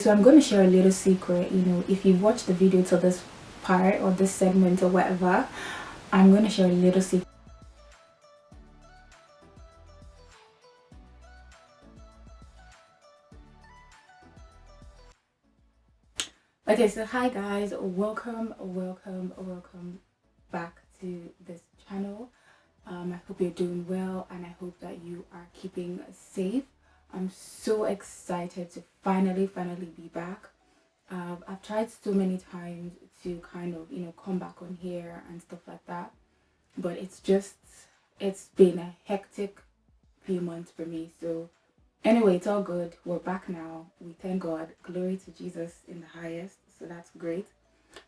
So I'm going to share a little secret. If you've watched the video till this part or this segment or whatever, I'm going to share a little secret. Okay, so hi guys, welcome back to this channel. I hope you're doing well and I hope that you are keeping safe. I'm so excited to finally be back. I've tried so many times to kind of come back on here and stuff like that, but it's been a hectic few months for me. So anyway, it's all good. We're back now. We thank God. Glory to Jesus in the highest. So that's great.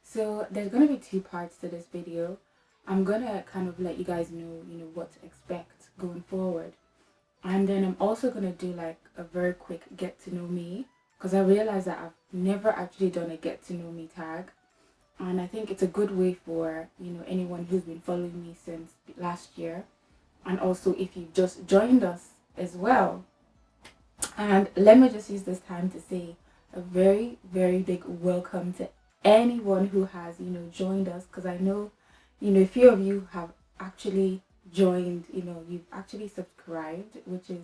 So there's gonna be two parts to this video. I'm gonna kind of let you guys know what to expect going forward, and then I'm also gonna do like a very quick get to know me, because I realized that I've never actually done a get to know me tag, and I think it's a good way for anyone who's been following me since last year, and also if you've just joined us as well. And let me just use this time to say a very big welcome to anyone who has joined us, because I know a few of you have actually joined, you've actually subscribed, which is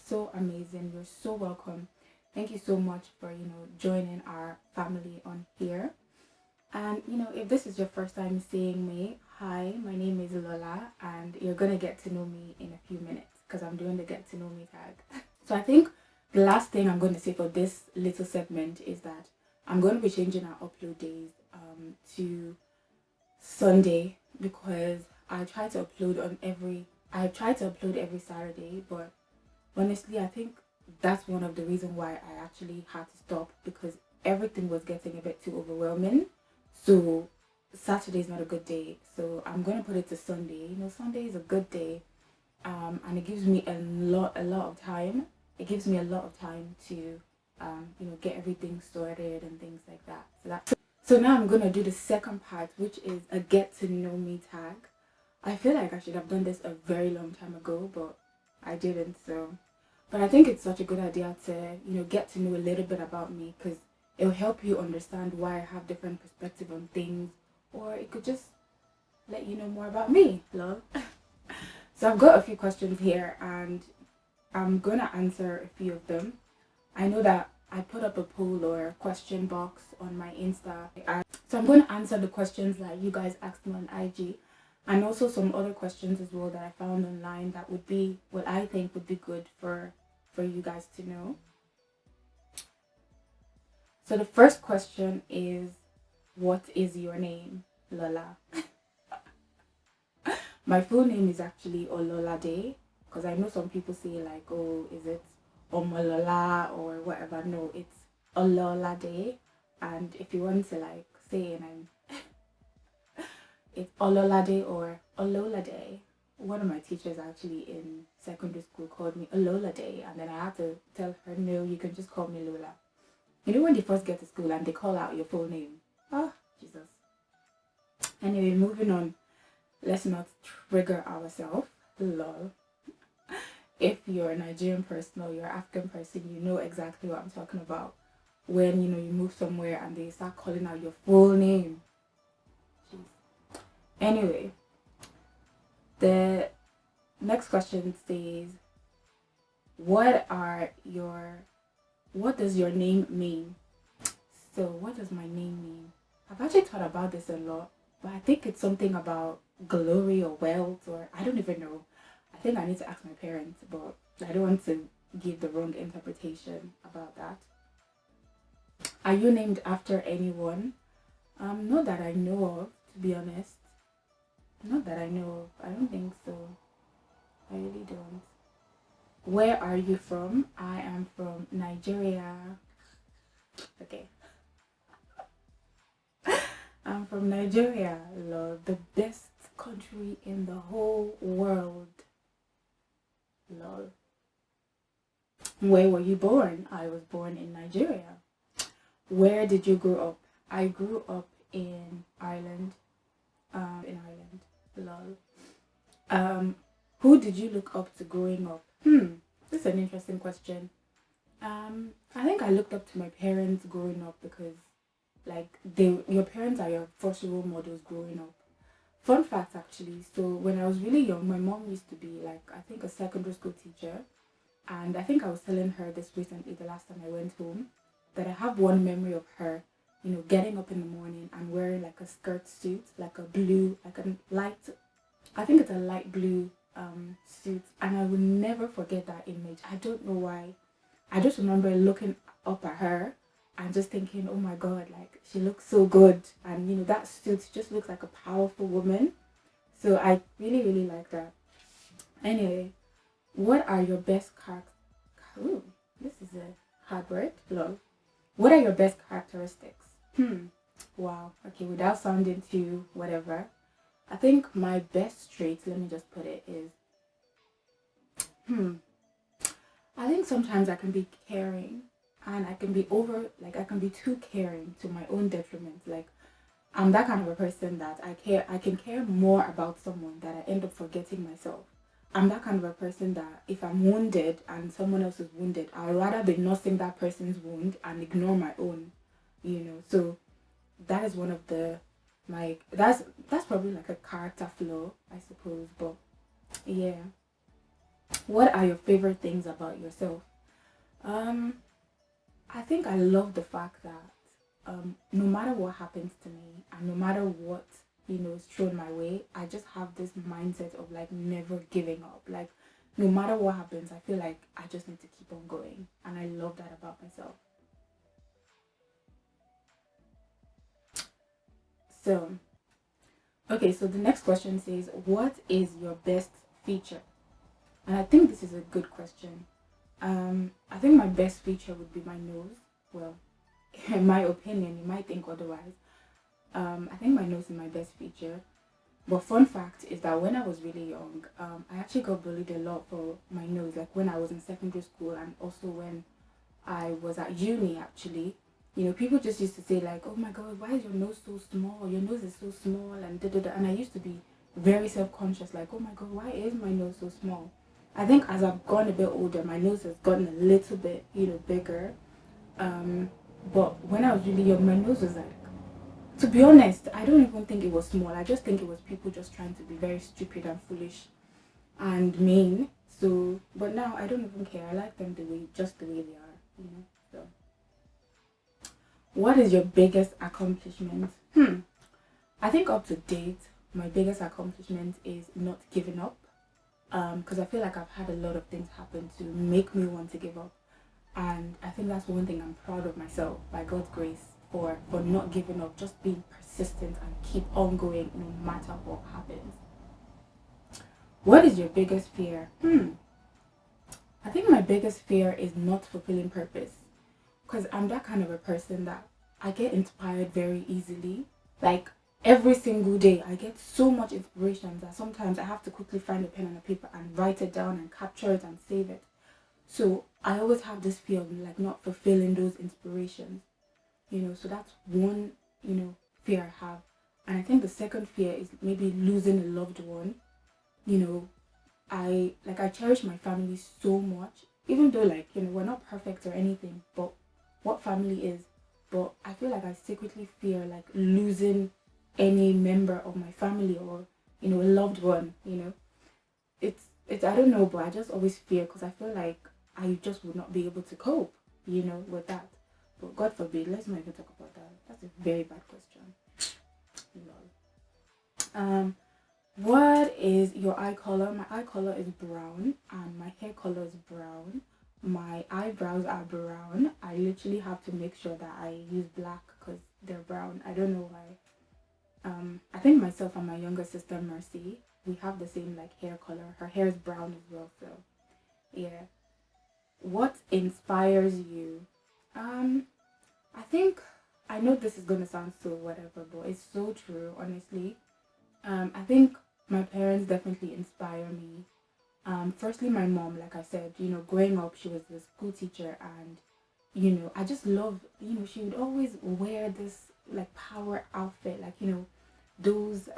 so amazing. You're so welcome. Thank you so much for joining our family on here. And if this is your first time seeing me, hi, my name is Lola, and you're gonna get to know me in a few minutes because I'm doing the get to know me tag. So I think the last thing I'm going to say for this little segment is that I'm going to be changing our upload days to Sunday, because I try to upload every Saturday, but honestly I think that's one of the reasons why I actually had to stop, because everything was getting a bit too overwhelming. So Saturday is not a good day, so I'm going to put it to Sunday. Sunday is a good day, and it gives me a lot of time. It gives me a lot of time to get everything sorted and things like that. So now I'm gonna do the second part, which is a get to know me tag. I feel like I should have done this a very long time ago, but I didn't. But I think it's such a good idea to get to know a little bit about me, because it'll help you understand why I have different perspective on things, or it could just let you know more about me, love. So I've got a few questions here, and I'm gonna answer a few of them. I know that I put up a poll or a question box on my Insta, so I'm going to answer the questions that you guys asked me on IG, and also some other questions as well that I found online that would be what I think would be good for you guys to know. So the first question is, what is your name, Lola? My full name is actually Ololade, because I know some people say like, oh, is it Omolola or whatever. No, it's Ololade. And if you want to like say it, it's Ololade or Ololade. One of my teachers actually in secondary school called me Ololade, and then I had to tell her, no, you can just call me Lola. When you first get to school and they call out your full name. Oh, Jesus. Anyway, moving on. Let's not trigger ourselves. Lol. If you're a Nigerian person or you're an African person, you know exactly what I'm talking about. When you move somewhere and they start calling out your full name. Jeez. Anyway, the next question says, what does your name mean? So what does my name mean? I've actually thought about this a lot, but I think it's something about glory or wealth, or I don't even know. I think I need to ask my parents, but I don't want to give the wrong interpretation about that. Are you named after anyone? Not that I know of, to be honest. Not that I know of. I don't think so. I really don't. Where are you from? I am from Nigeria. Okay. I'm from Nigeria, lol. The best country in the whole world. Lol. Where were you born? I was born in Nigeria. Where did you grow up? I grew up in Ireland. Lol. Who did you look up to growing up? This is an interesting question. I think I looked up to my parents growing up because like your parents are your first role models growing up. Fun fact actually, so when I was really young, my mom used to be like I think a secondary school teacher, and I think I was telling her this recently the last time I went home that I have one memory of her, getting up in the morning and wearing like a skirt suit, like a blue, like a light, I think it's a light blue suit, and I will never forget that image. I don't know why. I just remember looking up at her and just thinking, oh my god, like she looks so good, and that suit just looks like a powerful woman. So I really really like that. Anyway, what are your best character? Ooh, this is a hard word. Lol. What are your best characteristics? Wow. Okay, without sounding too whatever, I think my best trait, let me just put it, is hmm. I think sometimes I can be caring and I can be I can be too caring to my own detriment. Like, I'm that kind of a person that I can care more about someone that I end up forgetting myself. I'm that kind of a person that if I'm wounded and someone else is wounded, I'd rather be nursing that person's wound and ignore my own. So that is one of the that's probably like a character flaw, I suppose. But yeah. What are your favorite things about yourself? Um, I think I love the fact that no matter what happens to me and no matter what is thrown my way, I just have this mindset of like never giving up. Like no matter what happens, I feel like I just need to keep on going, and I love that about myself. So, okay, so the next question says, "What is your best feature?" And I think this is a good question. I think my best feature would be my nose. Well, in my opinion, you might think otherwise. I think my nose is my best feature. But fun fact is that when I was really young, I actually got bullied a lot for my nose. Like when I was in secondary school and also when I was at uni. Actually, people just used to say like, "Oh my God, why is your nose so small? Your nose is so small," and da da da. And I used to be very self-conscious, like, "Oh my God, why is my nose so small?" I think as I've gone a bit older, my nose has gotten a little bit, bigger. Um, but when I was really young, my nose was like, to be honest, I don't even think it was small. I just think it was people just trying to be very stupid and foolish and mean. So, but now I don't even care. I like them just the way they are. So, what is your biggest accomplishment? I think up to date, my biggest accomplishment is not giving up. Because I feel like I've had a lot of things happen to make me want to give up, and I think that's one thing I'm proud of myself, by God's grace, for not giving up, just being persistent and keep on going no matter what happens. What is your biggest fear? I think my biggest fear is not fulfilling purpose, because I'm that kind of a person that I get inspired very easily. Like every single day, I get so much inspiration that sometimes I have to quickly find a pen and a paper and write it down and capture it and save it. So I always have this fear of like not fulfilling those inspirations. So that's one, fear I have. And I think the second fear is maybe losing a loved one. You know, I cherish my family so much, even though like we're not perfect or anything, but what family is. But I feel like I secretly fear like losing any member of my family or a loved one. It's I don't know, but I just always fear because I feel like I just would not be able to cope, with that. But God forbid, let's not even talk about that. That's a very bad question. Lol. What is your eye color? My eye color is brown and my hair color is brown. My eyebrows are brown. I literally have to make sure that I use black because they're brown. I don't know why. I think myself and my younger sister Mercy, we have the same like hair color. Her hair is brown as well, so yeah. What inspires you? Um, I think I know this is gonna sound so whatever, but it's so true, honestly. I think my parents definitely inspire me. Firstly, my mom, like I said, growing up, she was a school teacher, and I just love, she would always wear this like power outfit, like those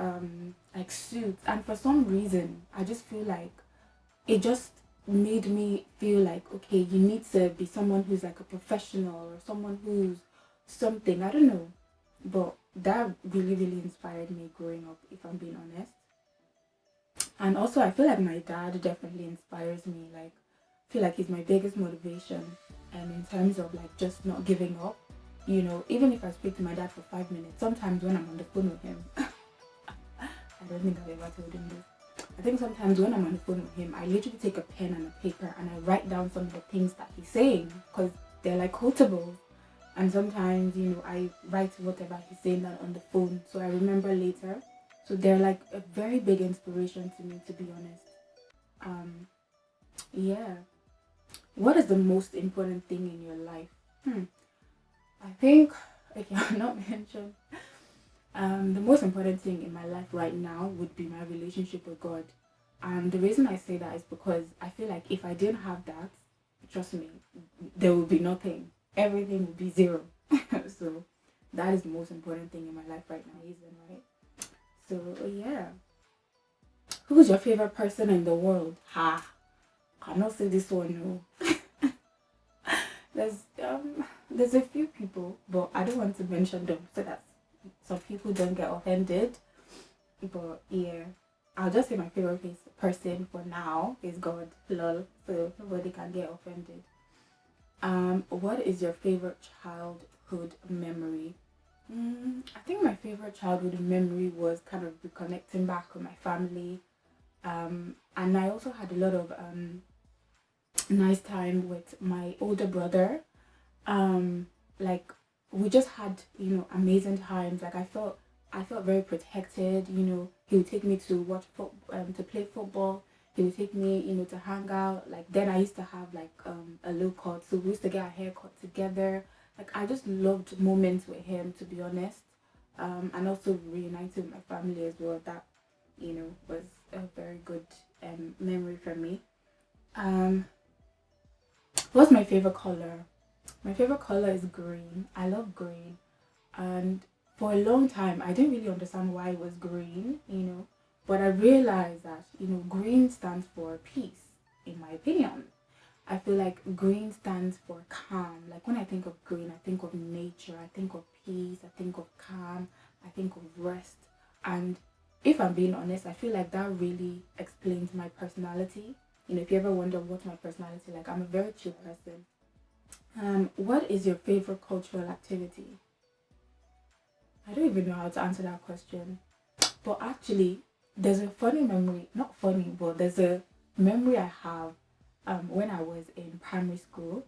like suits, and for some reason, I just feel like it just made me feel like, okay, you need to be someone who's like a professional or someone who's something. I don't know. But that really, really inspired me growing up, if I'm being honest. And also, I feel like my dad definitely inspires me. Like, I feel like he's my biggest motivation. And in terms of like just not giving up, you know, even if I speak to my dad for 5 minutes, sometimes when I'm on the phone with him, I don't think I've ever told him this. I think sometimes when I'm on the phone with him, I literally take a pen and a paper and I write down some of the things that he's saying because they're like quotable. And sometimes, you know, I write whatever he's saying down on the phone so I remember later. So they're like a very big inspiration to me, to be honest. Um, yeah. What is the most important thing in your life? I think I cannot mention. The most important thing in my life right now would be my relationship with God. And the reason I say that is because I feel like if I didn't have that, trust me, there would be nothing. Everything would be zero. So that is the most important thing in my life right now, isn't right? So yeah. Who's your favorite person in the world? Ha! Cannot say this one, no. There's there's a few people, but I don't want to mention them so that some people don't get offended. But yeah, I'll just say my favorite person for now is God, lol. So nobody can get offended. What is your favorite childhood memory? I think my favorite childhood memory was kind of reconnecting back with my family. And I also had a lot of nice time with my older brother. Like we just had, you know, amazing times. Like I felt very protected. You know, he would take me to watch to play football. He would take me, you know, to hang out. Like then I used to have like a low cut, so we used to get our hair cut together. Like I just loved moments with him, to be honest. And also reuniting with my family as well. That, you know, was a very good memory for me. Um, what's my favorite color? My favorite color is green. I love green. And for a long time, I didn't really understand why it was green, you know. But I realized that, you know, green stands for peace, in my opinion. I feel like green stands for calm. Like when I think of green, I think of nature, I think of peace, I think of calm, I think of rest. And if I'm being honest, I feel like that really explains my personality. You know, if you ever wonder what's my personality like, I'm a very chill person. What is your favorite cultural activity? I don't even know how to answer that question. But actually, there's a funny memory, not funny, but there's a memory I have when I was in primary school.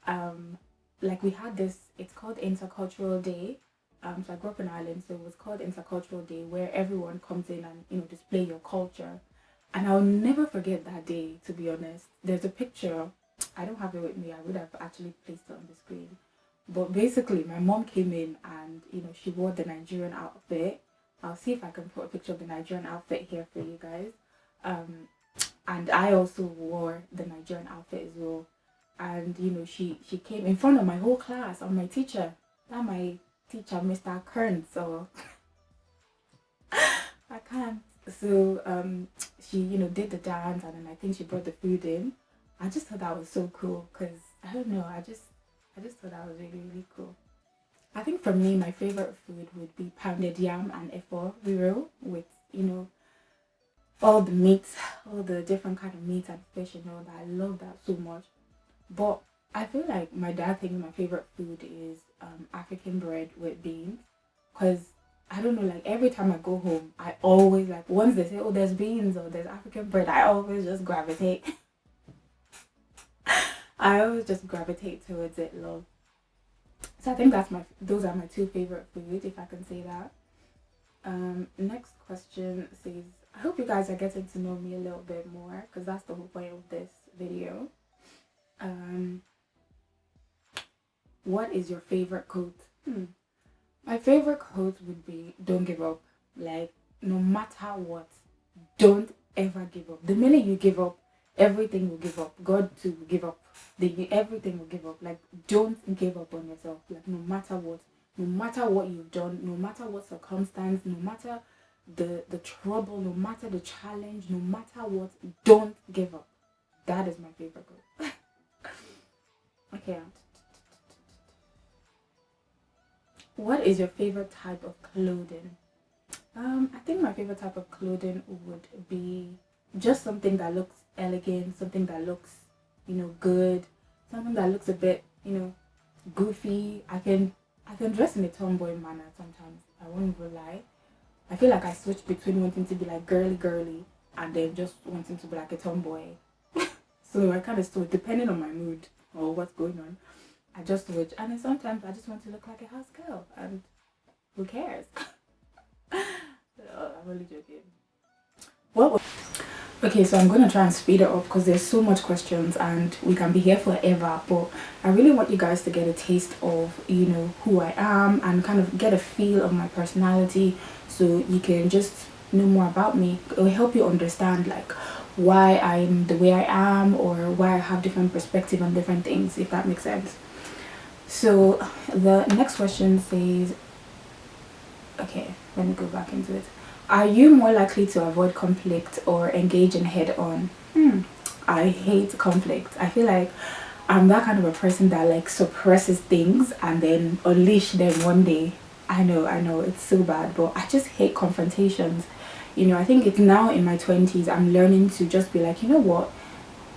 Um, like we had this, it's called Intercultural Day. So I grew up in Ireland, so it was called Intercultural Day, where everyone comes in and, you know, display your culture. And I'll never forget that day, to be honest. There's a picture, I don't have it with me, I would have actually placed it on the screen. But basically, my mom came in and, you know, she wore the Nigerian outfit. I'll see if I can put a picture of the Nigerian outfit here for you guys. And I also wore the Nigerian outfit as well. And, you know, she came in front of my whole class and my teacher. Not my teacher, Mr. Kern. So I can't. So she, you know, did the dance and then I think she brought the food in. I just thought that was so cool because I don't know, I just thought that was really, really cool. I think for me, my favorite food would be pounded yam and efo riro with, you know, all the meats, all the different kind of meat and fish and all that. I love that so much. But I feel like my dad thinks my favorite food is African bread with beans, because I don't know, like every time I go home, I always like once they say, oh, there's beans or there's African bread, I always just gravitate. I always just gravitate towards it, love. So I think those are my two favorite foods, if I can say that. Next question says, I hope you guys are getting to know me a little bit more because that's the whole point of this video. What is your favorite quote? My favorite quote would be, don't give up. Like, no matter what, don't ever give up. The minute you give up, everything will give up. God too will give up. Everything will give up. Like, don't give up on yourself. Like, no matter what you've done, no matter what circumstance, no matter the trouble, no matter the challenge, no matter what, don't give up. That is my favorite girl. Okay. What is your favorite type of clothing? I think my favorite type of clothing would be just something that looks elegant, something that looks, good, something that looks a bit, goofy. I can dress in a tomboy manner sometimes. I won't even lie. I feel like I switch between wanting to be like girly and then just wanting to be like a tomboy. So I kind of switch depending on my mood or what's going on. I just switch, and then sometimes I just want to look like a house girl, and who cares? I'm only joking. What? Okay, so I'm gonna try and speed it up because there's so much questions and we can be here forever. But I really want you guys to get a taste of who I am and kind of get a feel of my personality, so you can just know more about me. It will help you understand like why I'm the way I am, or why I have different perspective on different things, if that makes sense. So the next question says, okay, let me go back into it. Are you more likely to avoid conflict or engage in head-on? I hate conflict. I feel like I'm that kind of a person that like suppresses things and then unleash them one day. I know, it's so bad, but I just hate confrontations. I think it's now in my 20s I'm learning to just be like, you know what?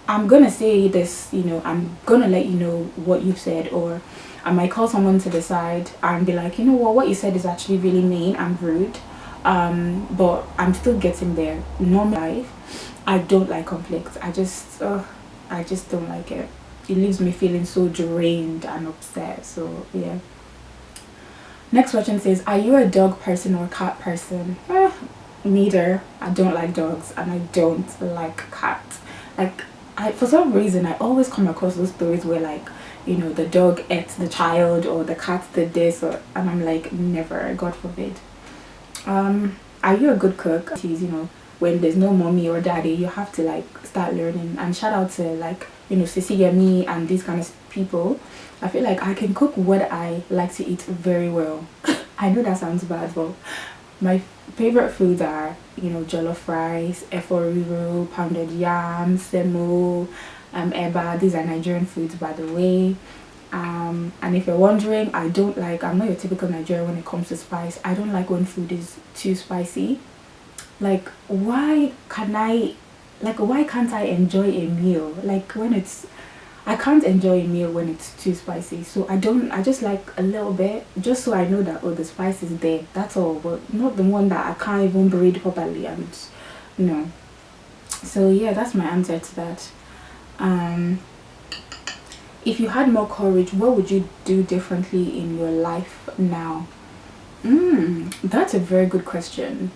I'm gonna say this, I'm gonna let you know what you've said, or I might call someone to the side and be like, you know what you said is actually really mean and rude. But I'm still getting there. Normal life, I don't like conflict. I just don't like it. It leaves me feeling so drained and upset. So yeah. Next question says, are you a dog person or cat person? Neither. I don't like dogs and I don't like cats. Like, for some reason I always come across those stories where like, the dog ate the child or the cat did this, and I'm like, never, God forbid. Are you a good cook? When there's no mommy or daddy, you have to like start learning. And shout out to like, Cecilia, me, and these kind of people. I feel like I can cook what I like to eat very well. I know that sounds bad, but my favorite foods are, jollof rice, efo, pounded yam, semo, eba. These are Nigerian foods, by the way. And if you're wondering, I'm not your typical Nigerian when it comes to spice. I don't like when food is too spicy. Like, why can't I enjoy a meal? Like, I can't enjoy a meal when it's too spicy. So I just like a little bit, just so I know that, oh, the spice is there. That's all, but not the one that I can't even breathe properly, and So yeah, that's my answer to that. If you had more courage, what would you do differently in your life now? That's a very good question.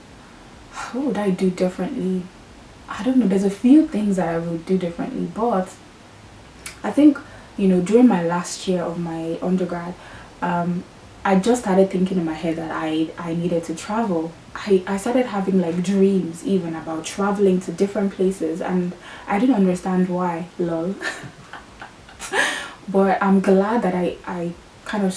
What would I do differently? I don't know. There's a few things that I would do differently, but I think, during my last year of my undergrad, I just started thinking in my head that I needed to travel. I started having like dreams even about traveling to different places, and I didn't understand why, lol. But I'm glad that I kind of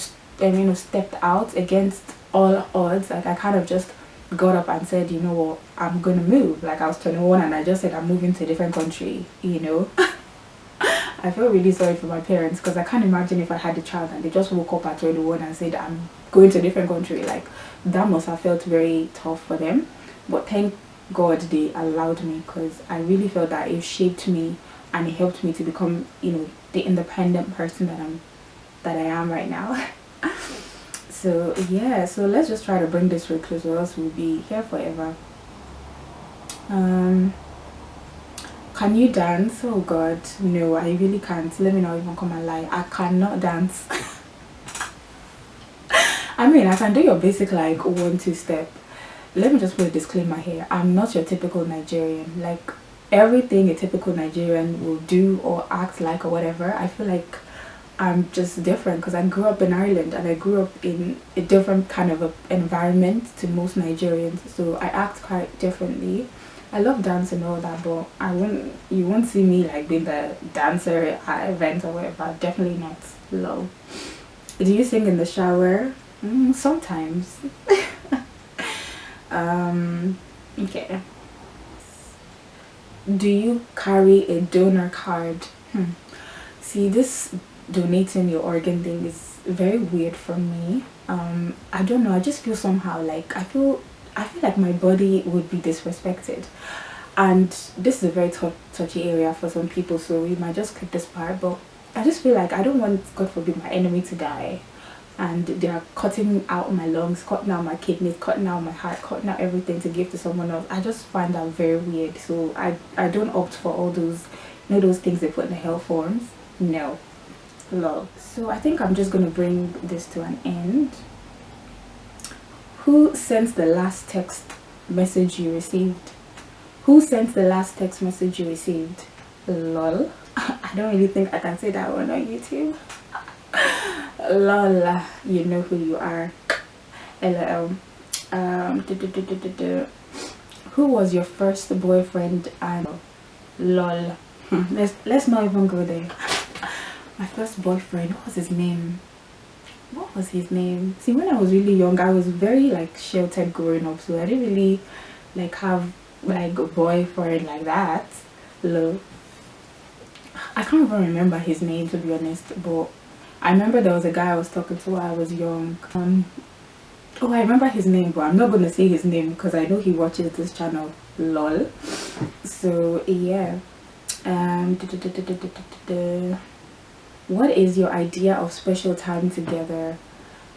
stepped out against all odds. Like, I kind of just got up and said, you know what, I'm gonna move. Like, I was 21 and I just said I'm moving to a different country. I feel really sorry for my parents, because I can't imagine if I had a child and they just woke up at 21 and said I'm going to a different country. Like, that must have felt very tough for them. But thank God they allowed me, because I really felt that it shaped me and it helped me to become, the independent person that I am right now. So yeah, so let's just try to bring this to a close, or else we'll be here forever. Can you dance? Oh god, no, I really can't. Let me not even come and lie. I cannot dance. I mean, I can do your basic like 1-2 step. Let me just put a disclaimer here. I'm not your typical Nigerian. Like, everything a typical Nigerian will do or act like or whatever, I feel like I'm just different, because I grew up in Ireland and I grew up in a different kind of environment to most Nigerians, so I act quite differently. I love dance and all that, but you won't see me like being the dancer at events or whatever. Definitely not. Low. Do you sing in the shower? Sometimes. Okay. Do you carry a donor card? See, this donating your organ thing is very weird for me. I don't know, I just feel somehow like I feel like my body would be disrespected, and this is a very touchy area for some people, so you might just click this part. But I just feel like I don't want, God forbid, my enemy to die and they are cutting out my lungs, cutting out my kidneys, cutting out my heart, cutting out everything to give to someone else. I just find that very weird. So I don't opt for all those, you know, those things they put in the health forms. No. Lol. So I think I'm just gonna bring this to an end. Who sent the last text message you received? Who sent the last text message you received? Lol. I don't really think I can say that one on YouTube. Lola, you know who you are. LOL. Who was your first boyfriend? And lol. Let's not even go there. My first boyfriend, what was his name? What was his name? See, when I was really young, I was very like sheltered growing up, so I didn't really like have like a boyfriend like that. Look, I can't even remember his name, to be honest, but I remember there was a guy I was talking to while I was young. Oh, I remember his name, but I'm not gonna say his name because I know he watches this channel. Lol. So yeah. What is your idea of special time together?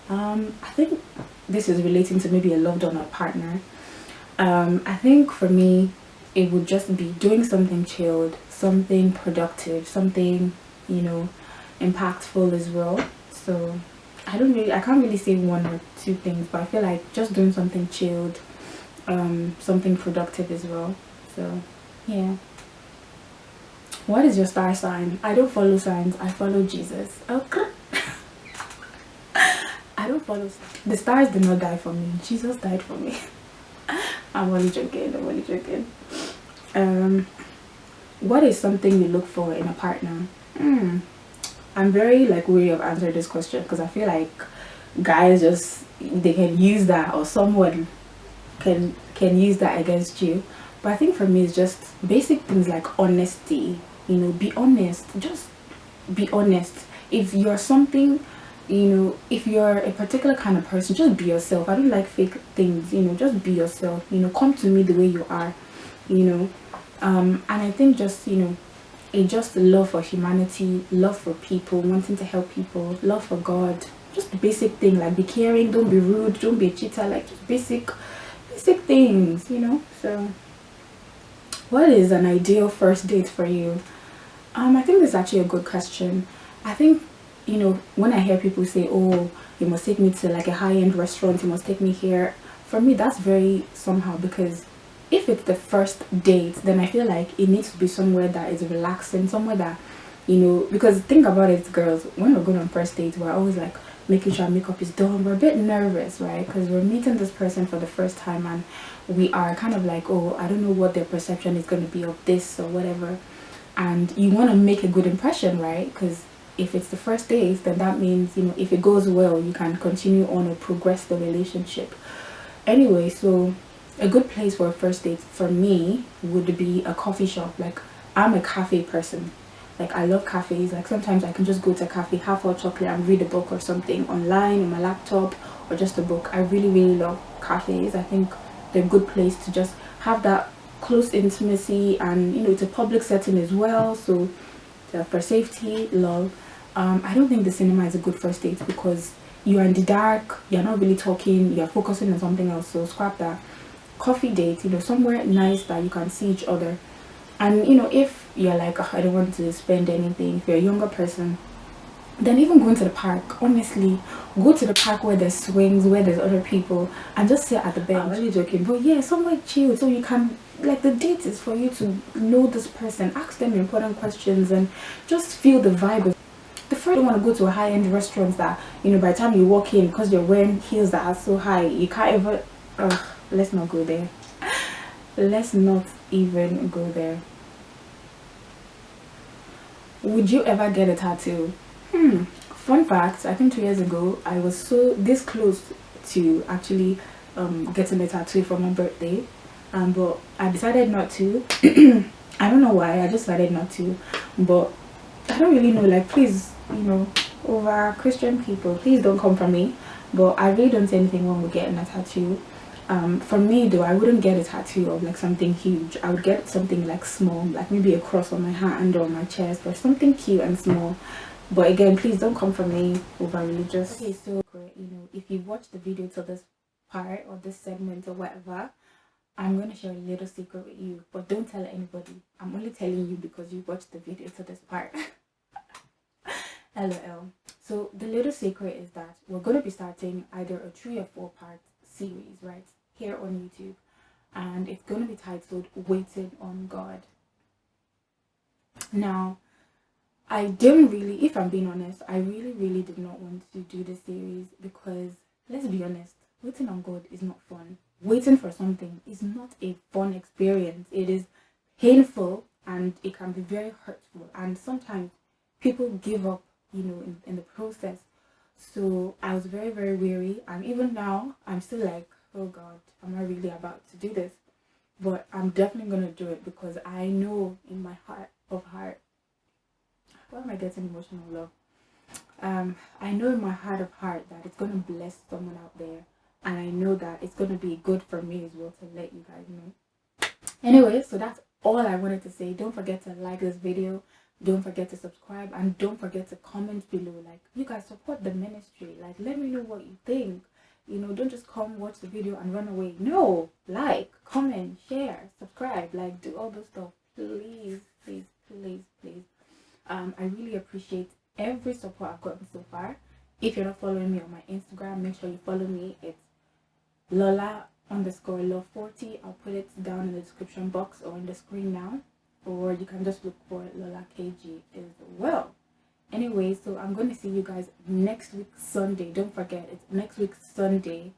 I think this is relating to maybe a loved one or partner. I think for me, it would just be doing something chilled, something productive, something, you know, impactful as well. So I can't really say one or two things, but I feel like just doing something chilled, something productive as well. So yeah. What is your star sign? I don't follow signs, I follow Jesus. Okay. I don't follow signs. The stars did not die for me, Jesus died for me. I'm only joking, I'm only joking. What is something you look for in a partner? I'm very like weary of answering this question because I feel like guys just, they can use that, or someone can use that against you. But I think for me it's just basic things like honesty. You know, be honest, just be honest. If you're something, you know, if you're a particular kind of person, just be yourself. I don't like fake things, you know, just be yourself, you know, come to me the way you are, you know. And I think just, you know, it's just love for humanity, love for people, wanting to help people, love for God, just the basic thing, like be caring, don't be rude, don't be a cheater, like just basic things, you know. So what is an ideal first date for you? I think this is actually a good question. I think, you know, when I hear people say, oh, you must take me to like a high-end restaurant, you must take me here, for me that's very somehow, because if it's the first date, then I feel like it needs to be somewhere that is relaxing, somewhere that, you know, because think about it, girls, when we're going on first dates, we're always like making sure our makeup is done, we're a bit nervous, right? Because we're meeting this person for the first time and we are kind of like, oh, I don't know what their perception is going to be of this or whatever. And you want to make a good impression, right? Because if it's the first date, then that means, you know, if it goes well, you can continue on or progress the relationship. Anyway, so a good place for a first date for me would be a coffee shop. Like, I'm a cafe person. Like, I love cafes. Like, sometimes I can just go to a cafe, have hot chocolate and read a book or something online on my laptop, or just a book. I really, really love cafes. I think they're a good place to just have that close intimacy, and, you know, it's a public setting as well, so for safety, love. I don't think the cinema is a good first date because you're in the dark, you're not really talking, you're focusing on something else, so scrap that. Coffee date, you know, somewhere nice that you can see each other. And, you know, if you're like, oh, I don't want to spend anything, if you're a younger person, then even going to the park, honestly, go to the park where there's swings, where there's other people, and just sit at the bench. I'm really joking, but yeah, somewhere chill, so you can, like, the date is for you to know this person, ask them important questions, and just feel the vibe. The first, you don't want to go to a high-end restaurant that, you know, by the time you walk in, because you're wearing heels that are so high, you can't ever, let's not go there. Let's not even go there. Would you ever get a tattoo? Fun fact, I think 2 years ago I was so this close to actually getting a tattoo for my birthday, but I decided not to. I don't know why, I just decided not to, but I don't really know, like, please, you know, over Christian people, please don't come for me, but I really don't see anything wrong with getting a tattoo. For me though, I wouldn't get a tattoo of like something huge. I would get something like small, like maybe a cross on my hand or my chest, or something cute and small. But again, please don't come for me over religious. Okay, so you know, if you watch the video till this part or this segment or whatever, I'm going to share a little secret with you, but don't tell anybody. I'm only telling you because you watched the video to this part. LOL. So the little secret is that we're going to be starting either a 3 or 4 part series, right, here on YouTube. And it's going to be titled Waiting on God. Now, I didn't really, if I'm being honest, I really did not want to do this series because, let's be honest, waiting on God is not fun. Waiting for something is not a fun experience. It is painful and it can be very hurtful. And sometimes people give up, you know, in the process. So I was very weary. And even now, I'm still like, oh God, am I really about to do this? But I'm definitely going to do it because I know in my heart of heart, why am I getting emotional, love? I know in my heart of heart that it's going to bless someone out there, and I know that it's going to be good for me as well to let you guys know. Anyway, so that's all I wanted to say. Don't forget to like this video, don't forget to subscribe, and don't forget to comment below. Like, you guys support the ministry, like, let me know what you think. You know, don't just come watch the video and run away. No, like, comment, share, subscribe, like, do all those stuff, please. I really appreciate every support I've gotten so far. If you're not following me on my Instagram, make sure you follow me. It's Lola_love40. I'll put it down in the description box or in the screen now, or you can just look for Lola Keji as well. Anyway, so I'm going to see you guys next week Sunday. Don't forget, it's next week Sunday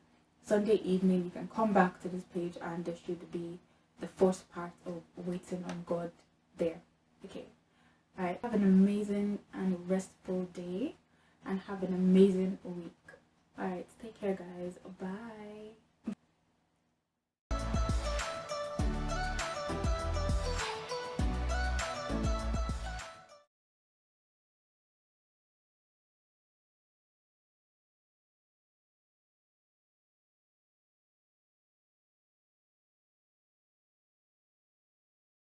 evening. You can come back to this page and there should be the first part of Waiting on God there. Okay. Alright, have an amazing and restful day and have an amazing week. Alright, take care guys. Bye.